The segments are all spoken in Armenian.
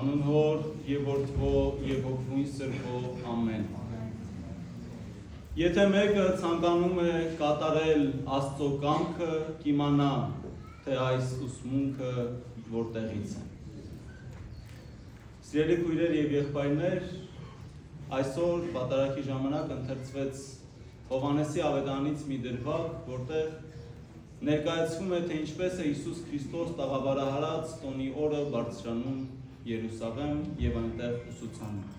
Անուն Հոր եւ Որդվո եւ Հոգվույն Սրբո ամեն։ Եթե մեկը ցանկանում է կատարել Աստծո կամքը, կիմանա, թե այս ուսմունքը որտեղից է։ Սիրելի քույրեր եւ եղբայրներ, այսօր պատարագի ժամանակ ընթերցվեց Հովհաննեսի ավետարանից մի դրվագ, որտեղ ներկայացվում է, թե ինչպես է Հիսուս Քրիստոս տաղավարահարած տոնի օրը բարձրանում Երուսաղեմ եւ այնտեղ ուսուցանում։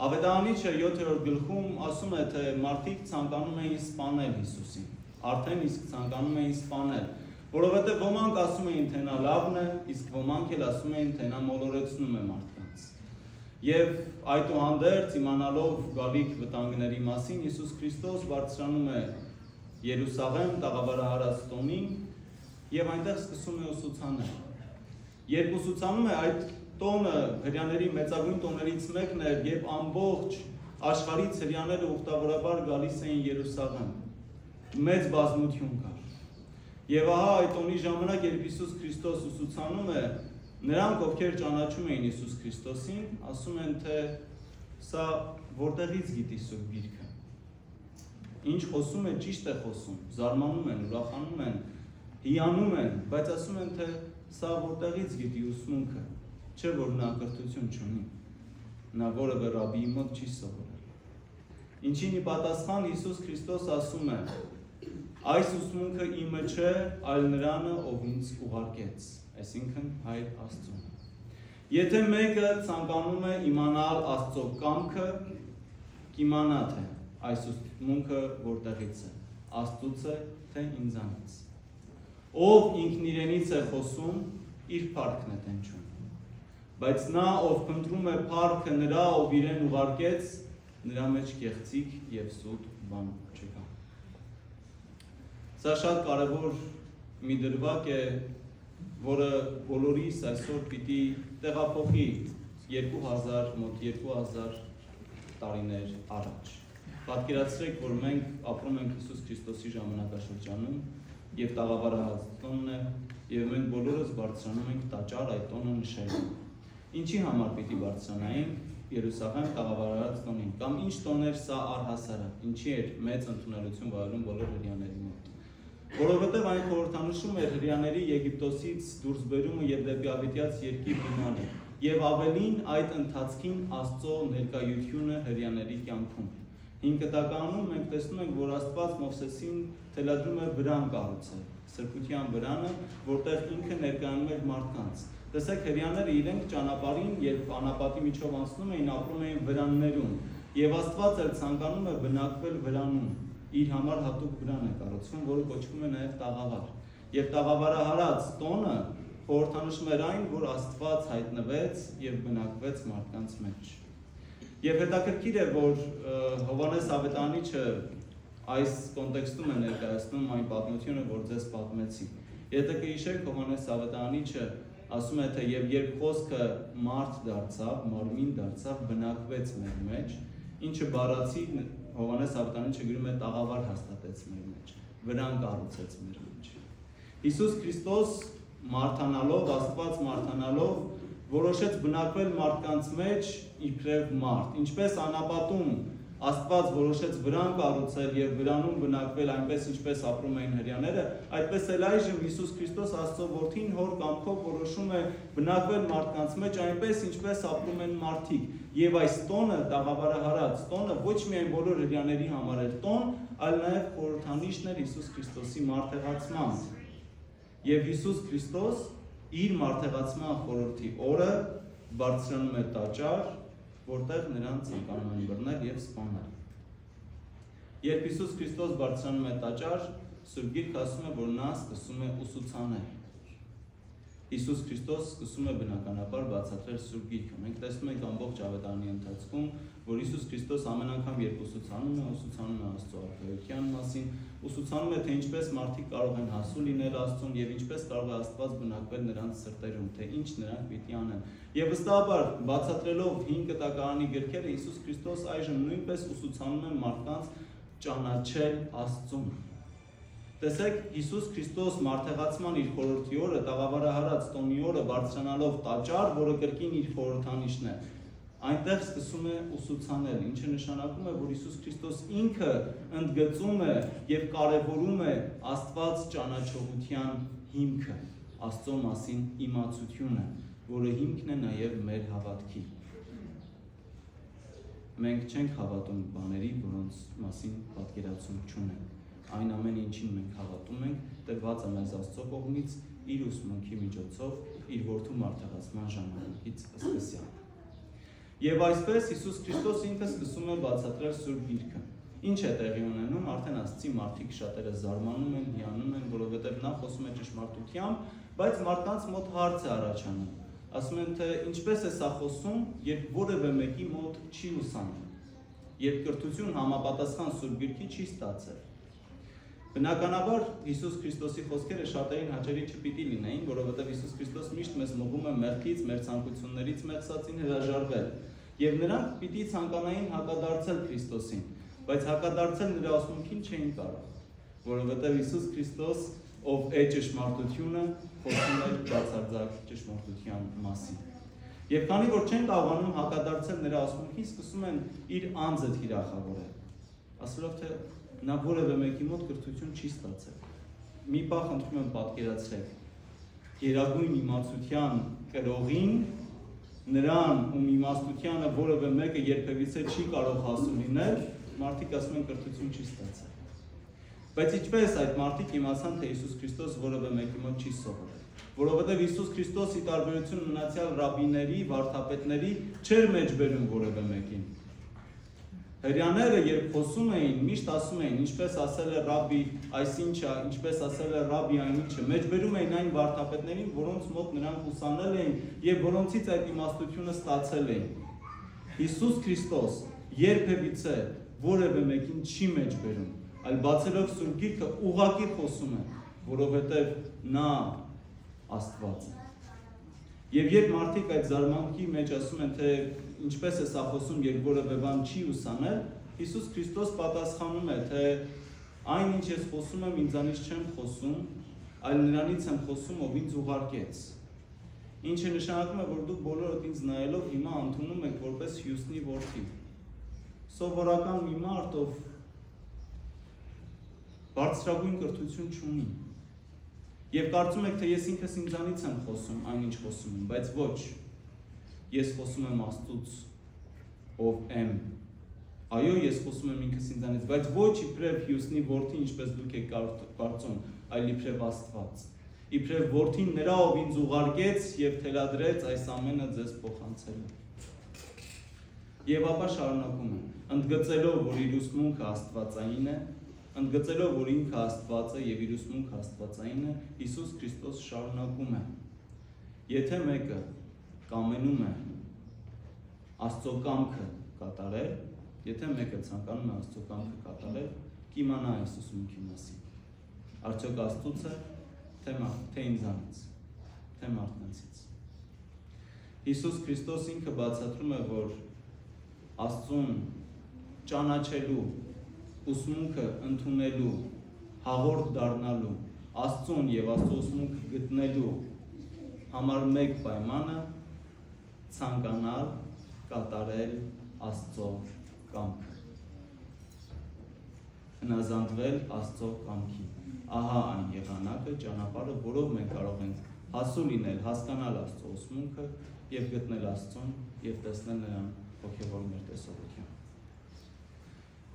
Ավետարանիչը 7-րդ գլխում ասում է, թե մարդիկ ցանկանում էին սպանել Հիսուսին, արդեն իսկ ցանկանում էին սպանել, որովհետեւ ոմանք ասում էին, թե նա լավն է, իսկ ոմանք էլ ասում էին, թե նա մոլորեցնում է մարդկանց։ Եվ այդուհանդերձ իմանալով գալիք վտանգների մասին Հիսուս Քրիստոս բարձրանում է Երուսաղեմ տաղավարահարած տոնին եւ այնտեղ սկսում է ուսուցանել։ Երբ ուսուցանում է, այդ տոնը հրյաների մեծագույն տոներից մեկն էր, երբ ամբողջ աշխարհից հրյաները ուխտավորաբար գալիս էին Երուսաղեմ։ Մեծ բազմություն կար։ Եվ ահա այդ տոնի ժամանակ, երբ Հիսուս Քրիստոս ուսուցանում է, նրանք, ովքեր ճանաչում էին Հիսուս Քրիստոսին, ասում են, թե սա որտեղից գիտի Սուրբ Գիրքը։ Ինչ խոսում է, ճիշտ է խոսում, զարմանում են, ուրախանում են, հիանում են, բայց ասում են, թե սա որտեղից գիտի ուսմունքը, չէ որ նա կրթություն չունի, նա որևէ ռաբբիի մոտ չի սովորել։ Ինչին ի պատասխան Հիսուս Քրիստոս ասում է. այս ուսմունքը իմը չէ, այլ նրանը, ով ինձ ուղարկեց, այսինքն Հայր Աստծուն։ Եթե մեկը ցանկանում է իմանալ Աստծո կամքը, կիմանա թե այս ուսմունքը որտեղից է, Աստծուց է, թե ինձանից։ Ով ինքն իրենից է խոսում, իր փառքն է տենչում։ Բայց նա, ով փնտրում է փառքը նրա, ով իրեն ուղարկեց, նրա մեջ կեղծիք եւ սուտ բան չկա։ Սա շատ կարևոր մի դրվագ է, որը բոլորիս այսօր պիտի տեղափոխի 2000 տարիներ առաջ։ Պատկերացրեք, որ մենք ապրում ենք Հիսուս Քրիստոսի ժամանակաշրջանում եւ տաղավարահարած տոնն է եւ մենք բոլորս բարձրանում ենք տաճար այդ տոնը նշելու։ Ինչի համար պիտի բարձրանայինք Երուսաղեմ տաղավարահարած տոնին, կամ ինչ տոներ սա առհասարակ, ինչի էր մեծ ընդունելություն վայելում բոլոր հրյաների մոտ։ Որովհետեւ այն խորհրդանշում էր հրյաների Եգիպտոսից դուրս բերումը եւ դեպի ավետյաց երկիր գնալը եւ ավելին այդ ընթացքին Աստծո ներկայությունը հրյաների կյանքում։ 5 կտականում մենք տեսնում ենք, որ Աստված Մովսեսին թելադրում է վրան կառուցել, սրբության վրանը, որտեղ ինքը ներկայանում էր մարդկանց։ Տեսեք, հրյաները իրենք ճանապարհին, երբ անապատի միջով անցնում էին, ապրում էին վրաններում, եւ Աստված էլ ցանկանում է բնակվել վրանում։ Իր համար հատուկ վրան է կառուցվում, որը կոչվում է նաեւ տաղավար։ Եվ տաղավարահարած տոնը խորհրդանշում էր այն, որ Աստված հայտնվեց եւ բնակվեց մարդկանց մեջ։ Եվ հետաքրքիր է, որ Հովհաննես ավետարանիչը այս կոնտեքստում է ներկայացնում այն պատմությունը, որ ձեզ պատմեցի։ Եթե կհիշեք, Հովհաննես ավետարանիչը ասում է, թե եւ երբ խոսքը մարդ դարձավ, մարմին դարձավ, բնակվեց մեր մեջ, ինչը բառացի Հովհաննես ավետարանիչը գրում է տաղավար հաստատեց մեր մեջ, վրան կառուցեց մեր մեջ։ Հիսուս Քրիստոս մարդանալով, Աստված մարդանալով որոշեց բնակվել մարդկանց մեջ իբրև մարդ, ինչպես անապատում Աստված որոշեց վրան կառուցել եւ վրանում բնակվել այնպես ինչպես ապրում էին հրյաները, այդպես էլ այժմ Հիսուս Քրիստոս Աստծո որդին հոր կամքով որոշում է բնակվել մարդկանց մեջ այնպես ինչպես ապրում են մարդիկ։ Եվ այս տոնը, տաղավարահարած տոնը ոչ միայն բոլոր հրյաների համար էր տոն, այլ նաեւ խորհրդանիշն էր Հիսուս Քրիստոսի մարդեղացման։ Եվ Հիսուս Քրիստոս իր մարդեղացման խորհրդի օրը բարձրանում է տաճար, որտեղ նրան ցանկանում են բռնել եւ սպանել։ Երբ Հիսուս Քրիստոս բարձրանում է տաճար, Սուրբ Գիրքը ասում է, որ նա սկսում է ուսուցանել։ Հիսուս Քրիստոս սկսում է բնականաբար բացատրել Սուրբ Գիրքը։ Մենք տեսնում ենք ամբողջ ավետարանի ընթացքում, որ Հիսուս Քրիստոս ամեն անգամ երբ ուսուցանում է Աստծո արքայության մասին, ուսուցանում է, թե ինչպես մարդիկ կարող են հասու լինել Աստծուն եւ ինչպես կարող է Աստված բնակվել նրանց սրտերում, թե ինչ նրանք պիտի անեն։ Եվ վստահաբար բացատրելով 5 կտակարանի գրքերը Հիսուս Քրիստոս այժմ նույնպես ուսուցանում է մարդկանց ճանաչել Աստծուն։ Տեսեք, Հիսուս Քրիստոս մարդեղացման իր խորհրդի օրը, տաղավարահարած տոնի օրը բարձրանալով տաճար, որը կրկին իր խորհրդանիշն է, այնտեղ սկսում է ուսուցանել, ինչը նշանակում է, որ Հիսուս Քրիստոս ինքը ընդգծում է եւ կարեւորում է Աստված ճանաչողության հիմքը, Աստծո մասին իմացությունը, որը հիմքն է նաեւ մեր հավատքի։ Մենք չենք հավատում բաների, որոնց մասին պատկերացում չունենք։ Այն ամեն ինչին մենք հավատում ենք, տրված է մեզ Աստծո կողմից իր ուսմունքի միջոցով, իր որդու մարդեղացման ժամանակից սկսյալ։ Եվ այսպես Հիսուս Քրիստոս ինքը սկսում է բացատրել Սուրբ Գիրքը։ Ինչ է տեղի ունենում, արդեն ասացի, մարդիկ շատերը զարմանում են, հիանում են, որովհետև նա խոսում է ճշմարտությամբ, բայց մարդկանց մոտ հարց է առաջանում։ Ասում են, թե ինչպես է սա խոսում, երբ որևէ մեկի մոտ չի ուսանում, երբ կրթություն համապատասխան Սուրբ Գիրքի չի ստացել։ Բնականաբար Հիսուս Քրիստոսի խոսքերը շատերին հաճելի չպիտի լինեին, որովհետև Հիսուս Քրիստոս միշտ մեզ մղում է մեղքից, մեր ցանկություններից մեղսածին հրաժարվել, եւ նրանք պիտի ցանկանային հակադարձել Քրիստոսին, բայց հակադարձել նրա ուսմունքին չէին կարող, որովհետև Հիսուս Քրիստոս, ով է ճշմարտությունը, խոսում է բացարձակ ճշմարտության մասին։ Եվ քանի որ չեն կարողանում հակադարձել նրա ուսմունքին, սկսում են իր անձը թիրախավորել, ասելով թե նա որևէ մեկի մոտ կրթություն չի ստացել։ Մի պահ խնդրում եմ պատկերացրեք, գերագույն իմացության կրողին, նրան, ում իմաստությանը որևէ մեկը երբևիցե չի կարող հասու լինել, մարդիկ ասում են կրթություն չի ստացել։ Բայց ինչպես այդ մարդիկ իմացան, թե Հիսուս Քրիստոս որևէ մեկի մոտ չի սովորել, որովհետև Հիսուս Քրիստոսի տարբերություն մնացյալ ռաբիների, վարդապետների չէր մեջբերում որևէ մեկին։ Հրյաները, երբ խոսում էին, միշտ ասում էին, ինչպես ասել է ռաբի այսինչը, ինչպես ասել է ռաբի այնինչը, մեջբերում էին այն վարդապետներին, որոնց մոտ նրանք ուսանել էին եւ որոնցից այդ իմաստությունը ստացել էին։ Հիսուս Քրիստոս երբևիցե որևէ մեկին չի մեջբերում, այլ բացելով Սուրբ Գիրքը ուղղակի խոսում է, որովհետեւ նա Աստված է։ Եվ երբ մարդիկ այդ զարմանքի մեջ ասում են, թե ինչպես է սա խոսում, երբ որևէ բան չի ուսանել, Հիսուս Քրիստոս պատասխանում է, թե այն ինչ ես խոսում եմ, ինձանից չեմ խոսում, այլ նրանից եմ խոսում, ով ինձ ուղարկեց։ Ինչը նշանակում է, որ դուք բոլորդ ինձ նայելով հիմա ընդունում եք որպես Հյուսնի որդի։ Սովորական մի մարդ, ով բարձրագույն կրթություն չունի։ Եվ կարծում եք, թե ես ինքս ինձանից եմ խոսում, այնինչ խոսում եմ, բայց ոչ, ես խոսում եմ Աստծուց, ով եմ, այո, ես խոսում եմ ինքս ինձանից, բայց ոչ իբրև Հյուսնի որդի, ինչպես դուք եք կարծում, այլ իբրև Աստված, իբրև որդին նրա, ով ինձ ուղարկեց և թելադրեց այս ամենը ձեզ փոխանցելու։ Եվ ապա շարունակում է, ընդգծելով, որ իր ուսմունքը աստվածային է, ընդգծելով, որ ինքը Աստված է եւ իր ուսմունքը աստվածային է, Հիսուս Քրիստոս շարունակում է. Եթե մեկը կամենում է Աստծո կամքը կատարել, եթե մեկը ցանկանում է Աստծո կամքը կատարել, կիմանա այս ուսմունքի մասին։ Արդյոք Աստծուց է, թե ինձանից, թե մարդկանցից։ Հիսուս Քրիստոս ինքը բացատրում է, որ Աստծուն ճանաչելու, ուսմունքը ընդունելու, հաղորդ դառնալու, Աստծուն եւ Աստծո ուսմունքը գտնելու համար մեկ պայմանը ցանկանալ կատարել Աստծո կամքը, հնազանդվել Աստծո կամքին։ Ահա այն եղանակը, ճանապարհը, որով մենք կարող ենք հասու լինել, հասկանալ Աստծո ուսմունքը եւ գտնել Աստծուն եւ տեսնել նրան հոգեվոր մեր տեսողությամբ։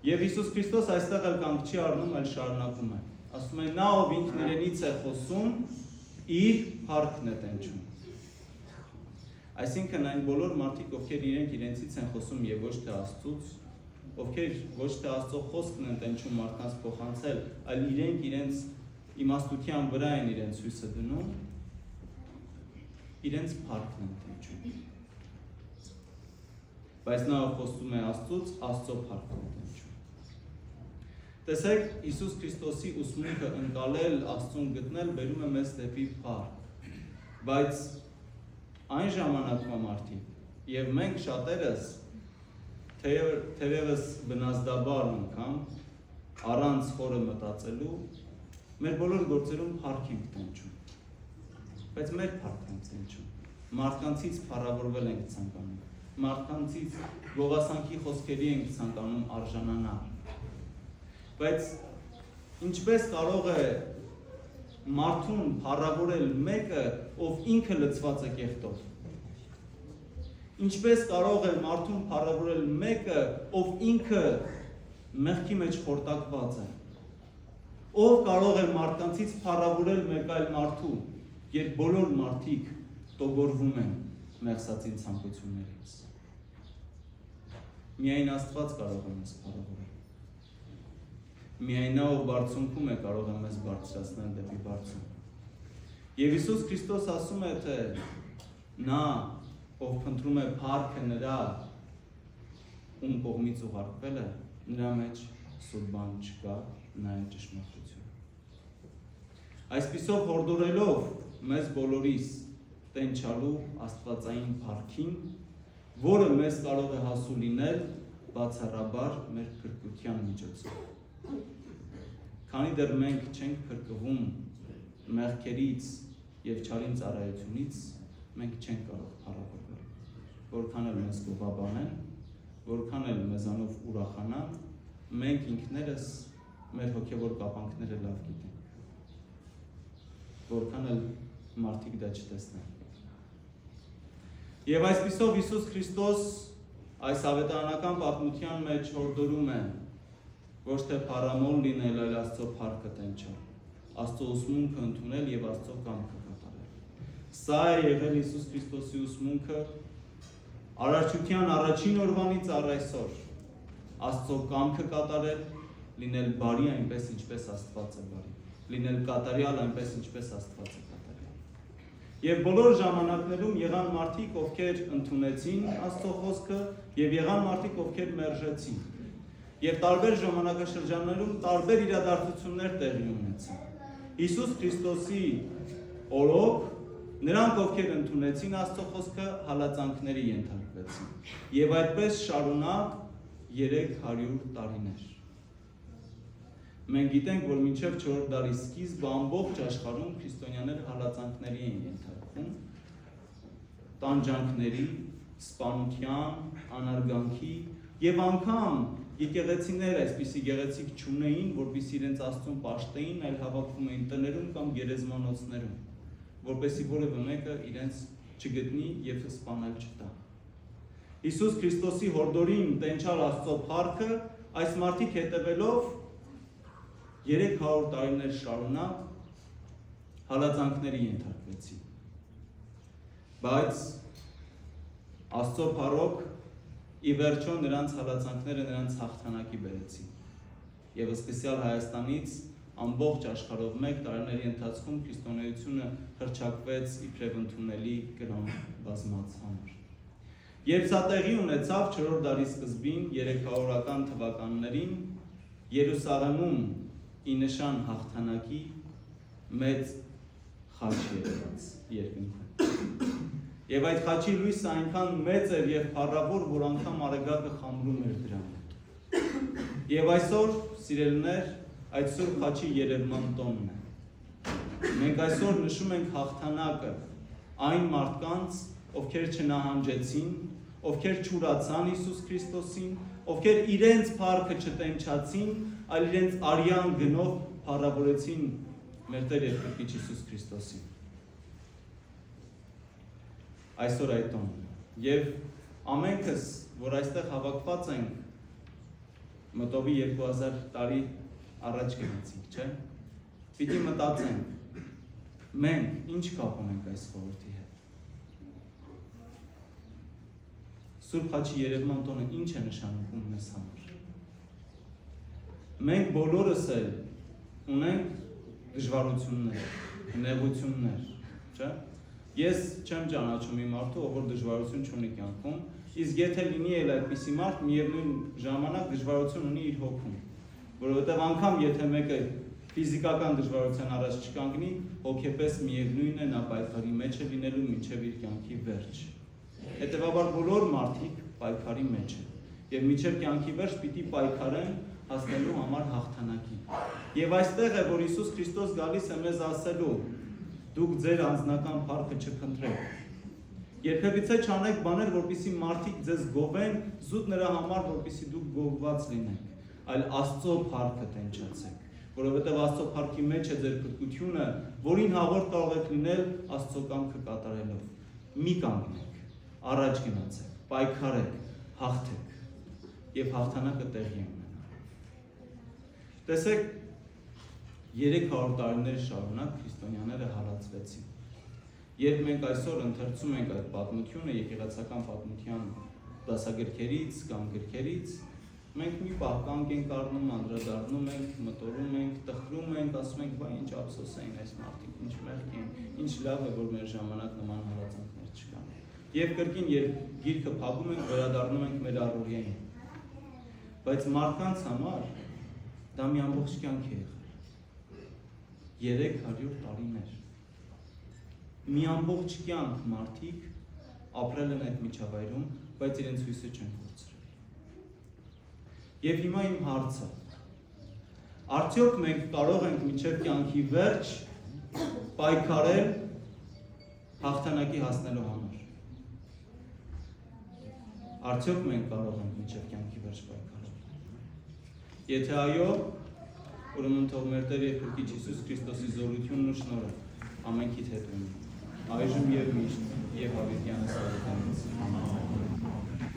Եվ Հիսուս Քրիստոս այստեղ էլ կանգ չի առնում, այլ շարունակում է։ Ասում է, նա ով ինքն իրենից է խոսում, իր փառքն է տենչում։ Այսինքն այն բոլոր մարդիկ, ովքեր իրենցից են խոսում եւ ոչ թե Աստծուց, ովքեր ոչ թե Աստծո խոսքն են տենչում մարդկանց փոխանցել, այլ իրենց իմաստության վրա են իրենց հույսը դնում, իրենց փառքն են տենչում։ Բայց նա ով խոսում է Աստծուց, Աստծո փառքն է տենչում։ Տեսեք, Հիսուս Քրիստոսի ուսմունքը ընկալել, Աստծուն գտնել բերում է մեզ դեպի փառք։ Բայց այն ժամանակվա մարդիկ եւ մենք շատերս թերևս բնազդաբար անգամ առանց խորը մտածելու Մեր բոլոր գործերում փառք ենք տենչում, բայց մեր փառք ենք տենչում, մարդկանցից փառավորվել ենք ցանկանում, մարդկանցից գովասանքի խոսքերի ենք ցանկանում արժանանալ, բայց ինչպես կարող է մարդուն փառավորել մեկը, ով ինքը լցված է կեղտով, ինչպես կարող է մարդուն փառավորել մեկը, ով ինքը մեղքի մեջ խորտակված է, ով կարող է մարդկանցից փառավորել մեկ այլ մարդու, երբ բոլոր մարդիկ տոգորվում են մեղսածին ցանկություններից։ Միայն Աստված կարող է մեզ փառավորել։ Միայն նա, ով բարձունքում է, կարող է մեզ բարձրացնել դեպի բարձունք։ Եվ Հիսուս Քրիստոս ասում է, թե նա, ով փնտրում է փառքը նրա, ում կողմից ուղարկվել է, նրա մեջ սուտ բան չկա, նա է ճշմարտություն։ Այսպիսով հորդորելով մեզ բոլորիս տենչալու աստվածային փառքին, որը մեզ կարող է հասու լինել բացառաբար մեր փրկության միջոցով։ Քանի դեռ մենք չենք փրկվում մեղքերից եւ չարին ծառայությունից, մենք չենք կարող փառավորվել։ Որքան էլ մեզ գովաբանեն, որքան էլ մեզանով ուրախանան, մենք ինքներս մեր հոգևոր կապանքները լավ գիտենք։ Որքան էլ մարդիկ դա չտեսնեն։ Եվ այսպիսով Հիսուս Քրիստոս այս ավետարանական պատմության մեջ հորդորում է ոչ թե փառամոլ լինել, այլ Աստծո փառքը տենչալ, Աստծո ուսմունքը ընդունել եւ Աստծո կամքը կատարել։ Սա է եղել Հիսուս Քրիստոսի ուսմունքը արարչության առաջին օրվանից առ այսօր, Աստծո կամքը կատարել, լինել բարի այնպես ինչպես Աստված է բարի, լինել կատարյալ այնպես ինչպես Աստված է կատարյալ։ Եվ բոլոր ժամանակներում եղան մարդիկ, ովքեր ընդունեցին Աստծո խոսքը, եւ եղան մարդիկ, ովքեր մերժեցին։ Եվ տարբեր ժամանակաշրջաններում տարբեր իրադարձություններ տեղի ունեցան։ Հիսուս Քրիստոսի օրոք նրանք, ովքեր ընդունեցին Աստծո խոսքը, հալածանքների ենթարկվեցին։ Եվ այդպես շարունակ 300 տարիներ։ Մենք գիտենք, որ մինչև 4-րդ դարի սկիզբը ամբողջ աշխարհում քրիստոնյաները հալածանքների են ենթարկվում, տանջանքների, սպանության, անարգանքի եւ անգամ եկեղեցիներ այսպիսի գեղեցիկ չունեին, որպեսզի իրենց Աստծուն պաշտեին, այլ հավաքվում էին տներում կամ գերեզմանոցներում, որպեսզի որևէ մեկը իրենց չգտնի եւ սպանել չտա։ Հիսուս Քրիստոսի հորդորին տենչալ Աստծո փառքը այս մարդիկ հետևելով 300 տարիներ շարունակ հալածանքների ենթարկվեցին։ Բայց Աստծո փառոք ի վերջո նրանց հալածանքները նրանց հաղթանակի բերեցին։ Եվ սկսյալ Հայաստանից ամբողջ աշխարհով մեկ տարիների ընթացքում քրիստոնեությունը հռչակվեց իբրև ընդունելի կրոն բազմած համար։ Երբ սա տեղի ունեցավ 4-րդ դարի սկզբին 300-ական թվականներին Երուսաղեմում ի նշան հաղթանակի մեծ խաչ երևաց երկնքում։ Եվ այդ խաչի լույսը այնքան մեծ էր եւ փառավոր, որ անգամ արեգակը խամրում էր դրա մոտ։ Եվ այսօր, սիրելիներ, այդ սուրբ խաչի երևման տոնն է։ Մենք այսօր նշում ենք հաղթանակը այն մարդկանց, ովքեր չնահանջեցին, ովքեր չուրացան Հիսուս Քրիստոսին, ովքեր իրենց փառքը չտենչացին, այլ իրենց արյան գնով փառավորեցին մեր Տեր եւ Քրիստոս Հիսուս Քրիստոսին։ Այսօր այդ տոնն է։ Եվ ամենքս, որ այստեղ հավաքված ենք, մտովի 2000 տարի առաջ գնացինք, չէ՞։ Պիտի մտածենք, մենք ինչ կապ ունենք այս խորհրդի հետ։ Սուրբ խաչի երևման տոնը ինչ է նշանակում մեզ համար։ Մենք բոլորս էլ ունենք դժվարություններ, նեղություններ, չէ՞։ Ես չեմ ճանաչում մի մարդու, ով որ դժվարություն չունի կյանքում, իսկ եթե լինի էլ այդպիսի մարդ, միևնույն ժամանակ դժվարություն ունի իր հոգում, որովհետև անգամ եթե մեկը ֆիզիկական դժվարության առաջ չկանգնի, հոգեպես միևնույն է նա պայքարի մեջ է լինելու մինչև իր կյանքի վերջ։ Հետևաբար բոլոր մարդիկ պայքարի մեջ են, եւ մինչև կյանքի վերջ պիտի պայքարեն հասնելու համար հաղթանակին։ Եվ այստեղ է, որ Հիսուս Քրիստոս գալիս է մեզ ասելու. դուք ձեր անձնական փառքը չփնտրեք։ Երբևիցե չանեք բաներ, որպեսզի մարդիկ ձեզ գովեն, զուտ նրա համար, որպեսզի դուք գովված լինեք, այլ Աստծո փառքը տենչացեք, որովհետև Աստծո փառքի մեջ է ձեր փրկությունը, որին հաղորդ կարող եք լինել Աստծո կամքը կատարելով։ Մի կանգնեք, առաջ գնացեք, պայքարեք, հաղթեք եւ հաղթանակը տեղի ունենա։ Տեսեք, 300 տարիներ շարունակ քրիստոնյաները հալածվեցին։ Երբ մենք այսօր ընթերցում ենք այդ պատմությունը եկեղեցական պատմության դասագրքերից կամ գրքերից, մենք մի պահ կանգ ենք առնում, անդրադառնում ենք, մտորում ենք, տխրում ենք, ասում ենք, վայ ինչ ափսոս էին այս մարդիկ, ինչ մեղք են, ինչ լավ է, որ մեր ժամանակ նման հալածանքներ չկան։ Եվ կրկին, երբ գիրքը փակում ենք, վերադառնում ենք մեր առօրյային։ Բայց մարդկանց համար դա մի ամբողջ կյանք է եղել։ 300 տարիներ։ Մի ամբողջ կյանք մարդիկ ապրել են այդ միջավայրում, բայց իրենց հույսը չեն կորցրել։ Եվ հիմա իմ հարցը. արդյոք մենք կարող ենք մինչև կյանքի վերջ պայքարել հաղթանակի հասնելու համար։ Արդյոք մենք կարող ենք մինչև կյանքի վերջ պայքարել։ Եթե այո, ուրեմն թող մեր Տեր և Փրկիչ Հիսուս Քրիստոսի զորությունն ու շնորհը ամենքիդ հետ լինի, այժմ և միշտ, և հավիտյանս։